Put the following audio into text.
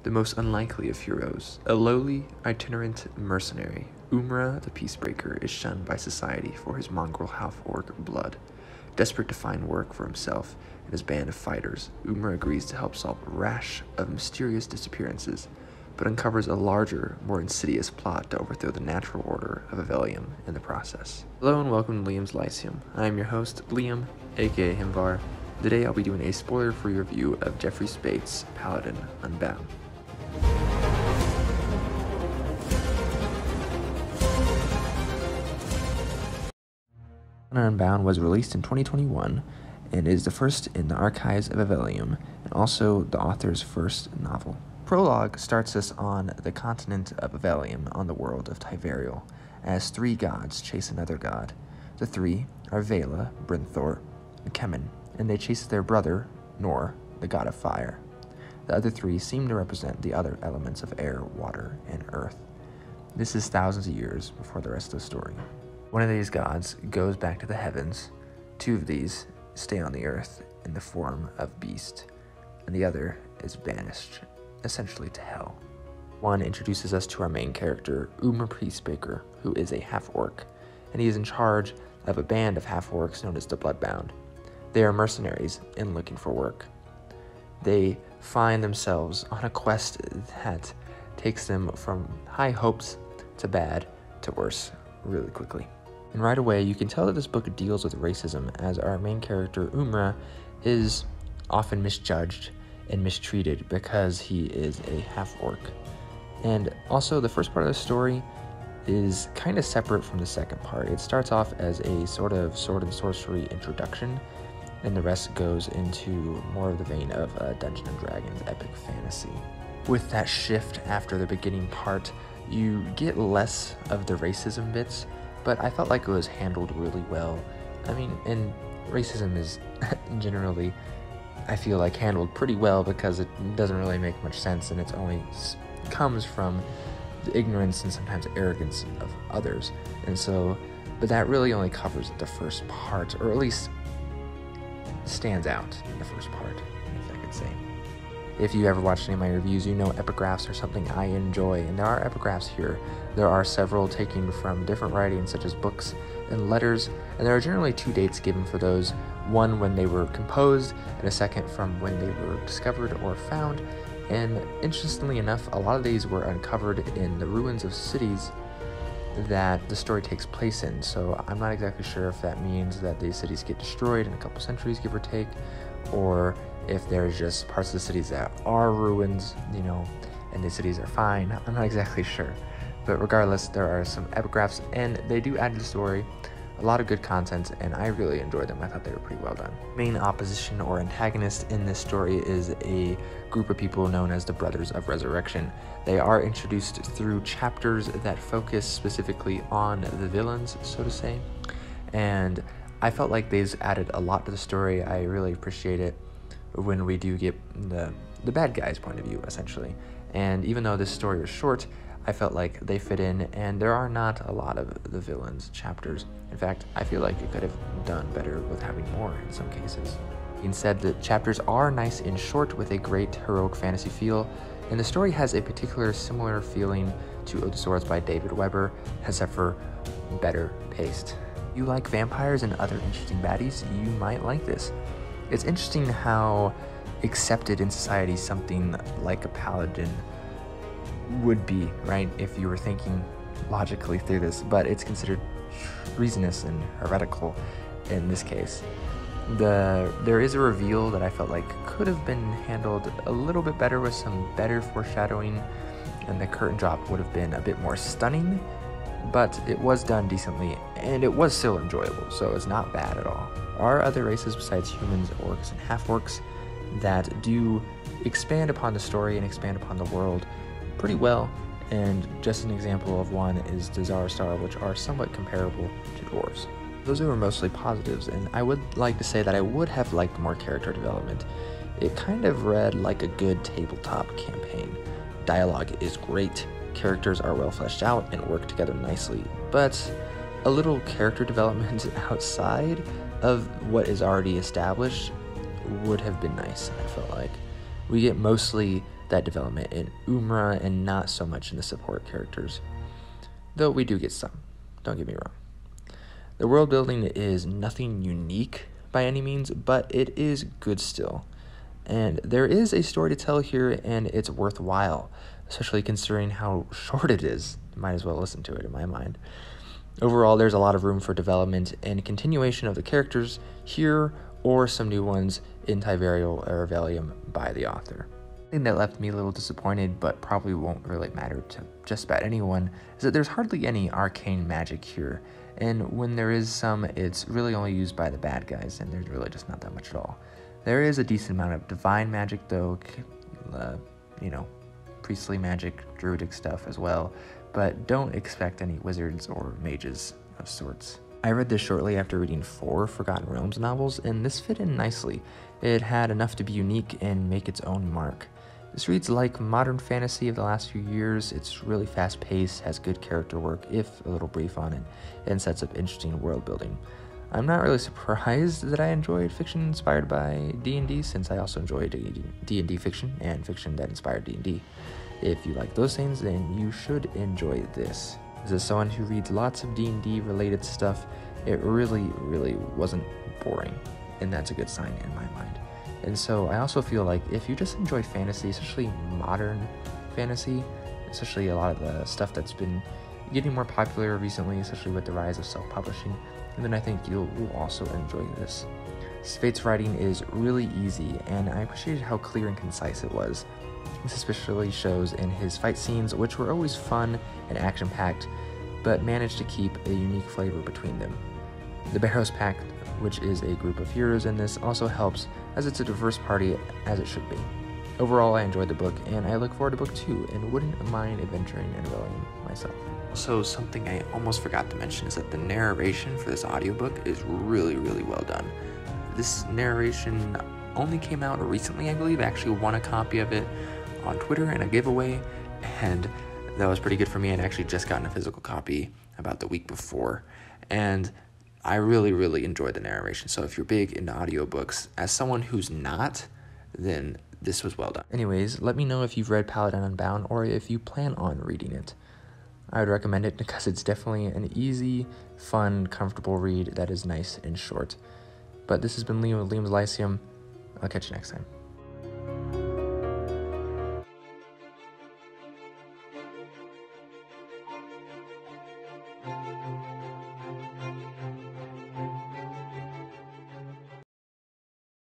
the most unlikely of heroes, a lowly, itinerant mercenary, Umhra the Peacebreaker is shunned by society for his mongrel half-orc blood. Desperate to find work for himself and his band of fighters, Umhra agrees to help solve a rash of mysterious disappearances, but uncovers a larger, more insidious plot to overthrow the natural order of Evelium in the process. Hello and welcome to Liam's Lyceum. I am your host, Liam, aka Himvar. Today I'll be doing a spoiler-free review of Jeffrey Speight's Paladin Unbound. Paladin Unbound was released in 2021 and is the first in the Archives of Evelium and also the author's first novel. Prologue starts us on the continent of Evelium on the world of Tiverial, as three gods chase another god. The three are Vela, Brinthor, and Kemen, and they chase their brother, Nor, the god of fire. The other three seem to represent the other elements of air, water, and earth. This is thousands of years before the rest of the story. One of these gods goes back to the heavens, two of these stay on the earth in the form of beast, and the other is banished, essentially to hell. One introduces us to our main character, Umhra the Peacebreaker, who is a half-orc, and he is in charge of a band of half-orcs known as the Bloodbound. They are mercenaries and looking for work. They find themselves on a quest that takes them from high hopes to bad to worse really quickly. And right away, you can tell that this book deals with racism, as our main character, Umhra, is often misjudged and mistreated because he is a half-orc. And also, the first part of the story is kind of separate from the second part. It starts off as a sort of sword and sorcery introduction, and the rest goes into more of the vein of Dungeons & Dragons epic fantasy. With that shift after the beginning part, you get less of the racism bits, but I felt like it was handled really well. I mean, and racism is generally, I feel like, handled pretty well because it doesn't really make much sense, and it only comes from the ignorance and sometimes arrogance of others. And so, but that really only covers the first part, or at least stands out in the first part, if I could say. If you ever watched any of my reviews, you know epigraphs are something I enjoy, and there are epigraphs here. There are several taken from different writings, such as books and letters, and there are generally two dates given for those. One when they were composed, and a second from when they were discovered or found. And interestingly enough, a lot of these were uncovered in the ruins of cities that the story takes place in. So I'm not exactly sure if that means that these cities get destroyed in a couple centuries, give or take, or if there's just parts of the cities that are ruins, and the cities are fine. I'm not exactly sure. But regardless, there are some epigraphs, and they do add to the story a lot of good content, and I really enjoyed them. I thought they were pretty well done. Main opposition or antagonist in this story is a group of people known as the Brothers of Resurrection. They are introduced through chapters that focus specifically on the villains, so to say, and I felt like these added a lot to the story. I really appreciate it when we do get the bad guy's point of view, essentially. And even though this story was short, I felt like they fit in, and there are not a lot of the villains chapters. In fact, I feel like it could have done better with having more in some cases. Instead, the chapters are nice and short with a great heroic fantasy feel, and the story has a particular similar feeling to Ode to Swords by David Weber, except for better paced. If you like vampires and other interesting baddies, you might like this. It's interesting how accepted in society something like a paladin would be, right, if you were thinking logically through this, but it's considered treasonous and heretical in this case. There is a reveal that I felt like could have been handled a little bit better with some better foreshadowing, and the curtain drop would have been a bit more stunning, but it was done decently, and it was still enjoyable, so it's not bad at all. There are other races besides humans, orcs, and half-orcs that do expand upon the story and expand upon the world pretty well, and just an example of one is the Zarstar, which are somewhat comparable to dwarves. Those were mostly positives, and I would like to say that I would have liked more character development. It kind of read like a good tabletop campaign. Dialogue is great, characters are well fleshed out and work together nicely, but a little character development outside of what is already established would have been nice, I felt like. We get mostly that development in Umhra and not so much in the support characters. Though we do get some, don't get me wrong. The world building is nothing unique by any means, but it is good still. And there is a story to tell here, and it's worthwhile, especially considering how short it is. You might as well listen to it, in my mind. Overall, there's a lot of room for development and continuation of the characters here, or some new ones in Archived of Evelium by the author. The thing that left me a little disappointed, but probably won't really matter to just about anyone, is that there's hardly any arcane magic here. And when there is some, it's really only used by the bad guys, and there's really just not that much at all. There is a decent amount of divine magic, though, priestly magic, druidic stuff as well, but don't expect any wizards or mages of sorts. I read this shortly after reading 4 Forgotten Realms novels, and this fit in nicely. It had enough to be unique and make its own mark. This reads like modern fantasy of the last few years. It's really fast-paced, has good character work, if a little brief on it, and sets up interesting world building. I'm not really surprised that I enjoyed fiction inspired by D&D, since I also enjoy D&D fiction and fiction that inspired D&D. If you like those things, then you should enjoy this. As someone who reads lots of D&D related stuff, it really wasn't boring, and that's a good sign in my mind. And so I also feel like if you just enjoy fantasy, especially modern fantasy, especially a lot of the stuff that's been getting more popular recently, especially with the rise of self-publishing, then I think you'll also enjoy this. Speight's writing is really easy, and I appreciated how clear and concise it was. This especially shows in his fight scenes, which were always fun and action-packed, but managed to keep a unique flavor between them. The Barrows Pact, which is a group of heroes in this, also helps, as it's a diverse party, as it should be. Overall, I enjoyed the book, and I look forward to book 2, and wouldn't mind adventuring in Evelium myself. Also, something I almost forgot to mention is that the narration for this audiobook is really well done. This narration only came out recently, I believe. I actually won a copy of it on Twitter in a giveaway, and that was pretty good for me. I'd actually just gotten a physical copy about the week before, and I really enjoyed the narration. So if you're big into audiobooks, as someone who's not, then this was well done. Anyways, let me know if you've read Paladin Unbound or if you plan on reading it. I would recommend it because it's definitely an easy, fun, comfortable read that is nice and short. But this has been Liam with Liam's Lyceum. I'll catch you next time.